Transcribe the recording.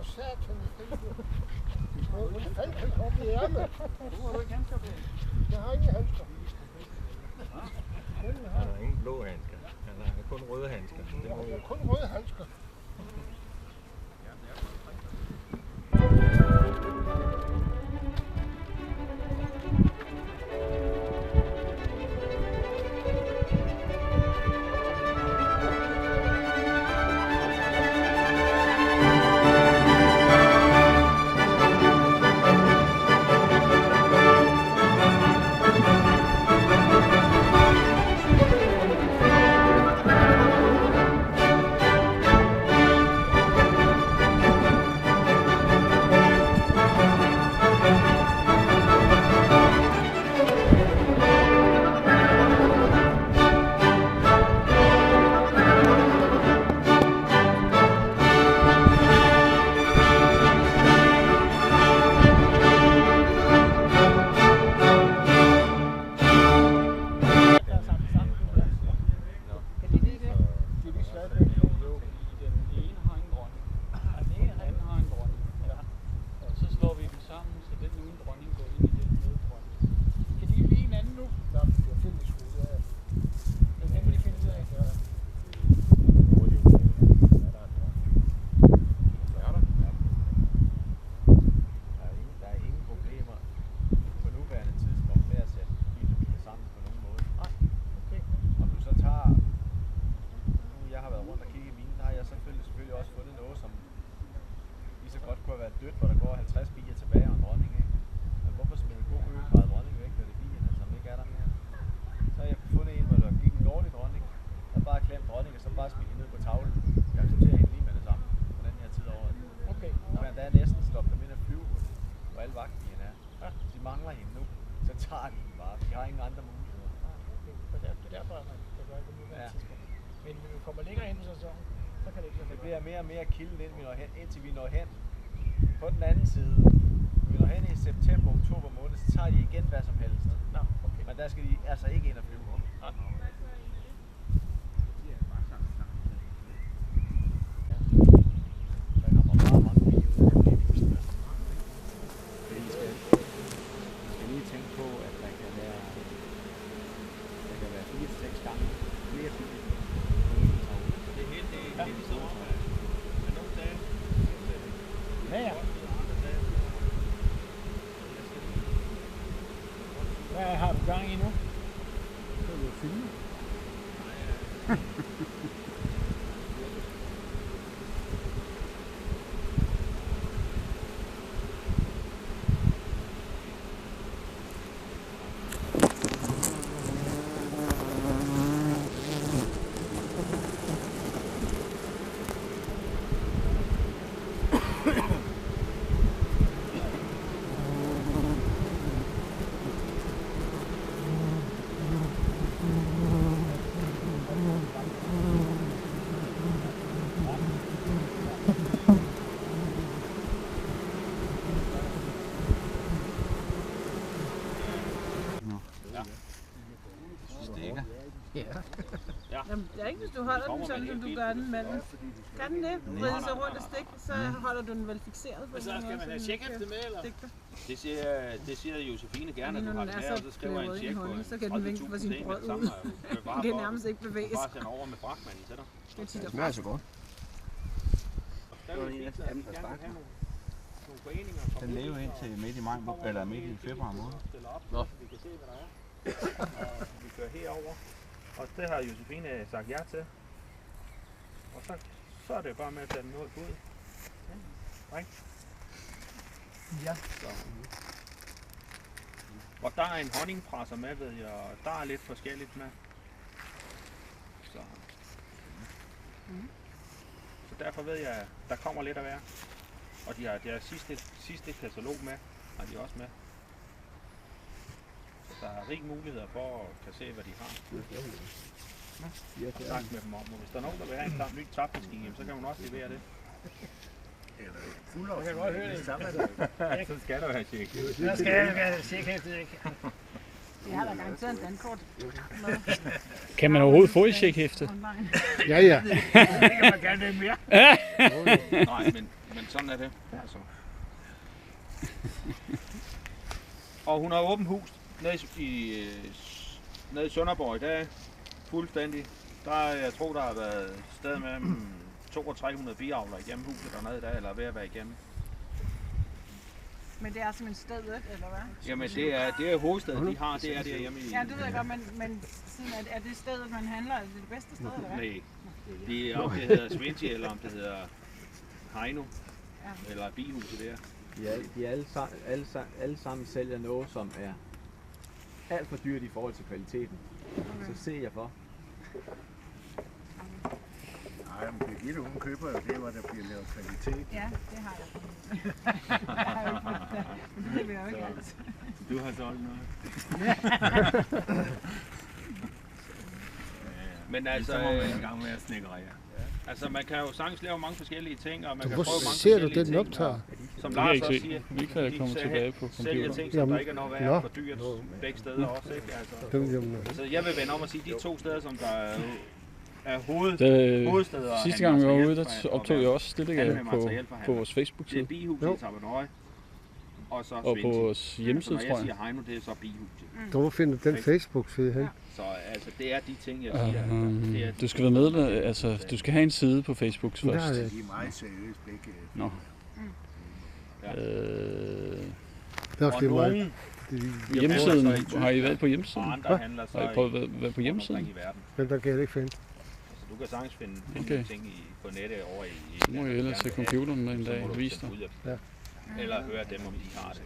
for satan. Han kan komme i ærmet. Du har du ikke handsker på? Jeg har ingen handsker. Han har ingen blå handsker. Han har kun røde handsker. Det må vi... Kun røde handsker. Dødt, hvor der går 50 bier tilbage og en dronning, ikke? Men hvorfor smide en god ølbræd dronning væk, når det er bierne, som ikke er der mere? Så har jeg fundet en, hvor der gik en dårlig dronning, der bare klemt dronning, og så bare smidt ned på tavlen. Jeg accepterer hende lige med det samme, på den her tid over. Okay. Men der er næsten stoppet dem ind at flyve, hvor alle vagtbierne er. Ja. De mangler hende nu, så tager de den bare. De har ingen andre muligheder. Okay. Så det er derfor, at man kan gøre det på nuværende tidspunkt. Men når vi kommer længere ind i sæsonen, så kan det ikke det bliver mere og mere kilden, indtil vi når hen. På den anden side, når vi når hen i september, oktober måned, så tager de igen hvad som helst. Nå, okay. Men der skal de altså ikke ind og flyve. Nej. Der kommer meget mange bier ud af det hele. Fordi I skal lige tænke på, at der kan være 4-6 gange flere bier. Det er helt i sommer. Men nogle dage. Ja. Hvad har du gang i nu? Så vil jeg filme. Ja. Jamen, det er ikke, hvis du holder den sådan, som du gør den mellem. Kan den det? Vride sig rundt og stikke, så holder du den vel fikseret på Så den skal måde, man have checkhæfte med, eller? Det siger Josefine gerne, at du har den knæ, er og så skriver en check på så kan den vinke for sin brød ud. Den kan nærmest ikke bevæges. Bare sende over med fragtmanden til dig. Det smager så godt. Den lever indtil midt i maj, eller midt i februar måned. Nå. Vi kører herover, og det har Josefine sagt ja til. Og så er det bare med at tage den ud. Right? Ja. Så. Og der er en honningpresser med, ved jeg, og der er lidt forskelligt med. Så derfor ved jeg, at der kommer lidt af hver. Og de har sidste katalog med, har de også med. Så der er rig muligheder for at kan se, hvad de har. Og snakke med dem om, og hvis der er nogen, der vil have en ny tapmaskine, så kan man også levere det. Jeg kan godt høre det. Så skal der være tjek. Der skal jeg være checkhæftet, ikke? Jeg har da garanteret en dankort. Kan man overhovedet få et checkhæfte? Ja. Det kan man gerne lidt mere. Nej, Men sådan er det. Altså. Og hun har åbent hus nede i Sønderborg i dag. Fuldstændig. Jeg tror, der har været et sted med 200-300 biavler igennem huset dernede i dag, eller ved at være igennem. Men det er simpelthen stedet, eller hvad? Jamen det er hovedstaden, de har, det er derhjemme i... Ja, det ved jeg godt, men siden er det stedet, man handler, er det det bedste sted, eller hvad? Nej, det er om det hedder Svinti, eller om det hedder Heino, eller bihuset der. De alle sammen sælger noget, som er alt for dyrt i forhold til kvaliteten. Okay. Så ser jeg for. Nej, men Birgitte, hun køber jo det, hvor der bliver lavet kvalitet. Ja, det har jeg. Men det vil jeg jo ikke altid. Du har solgt noget. Men altså, Så må man i gang med at snikkerier. altså man kan jo sagtens lave mange forskellige ting, og man kan Hvor prøve mange ser du forskellige den ting. optager? Som Det kan jeg Lars ikke også se. siger, Vi kan komme tilbage på sælger computeren. ting, som der ikke er noget værd Nå. for dyrt begge steder også, ikke? Altså, altså jeg vil vende om at sige, de 2 steder, som der er hovedsteder. Sidste gang vi var ude, der optog jeg også stillinger på vores Det Facebook-side er bihuset i Tappernøje. Og så og på Svinti. vores hjemmeside, Så tror når jeg jeg. siger Heino, det er så bihuset. Hvor finder den Facebook-side hen? Så altså, det er de ting, jeg siger. Det er, Du skal være medlem, altså du skal have en side på Facebook først. Der er De er meget seriøse begge. Nå. Ja. det er også og det meget. nogen Hjemmesiden, Jeg bor så i har I været på hjemmesiden? og andre handler så Har I prøvet at være på hjemmesiden? omkring i verden. Men der kan jeg ikke finde. Altså, du kan sagtens finde Okay. ting på nettet over i... Så må jeg ellers tage computeren en dag og vise dig. Ja. Eller høre dem, om de har det.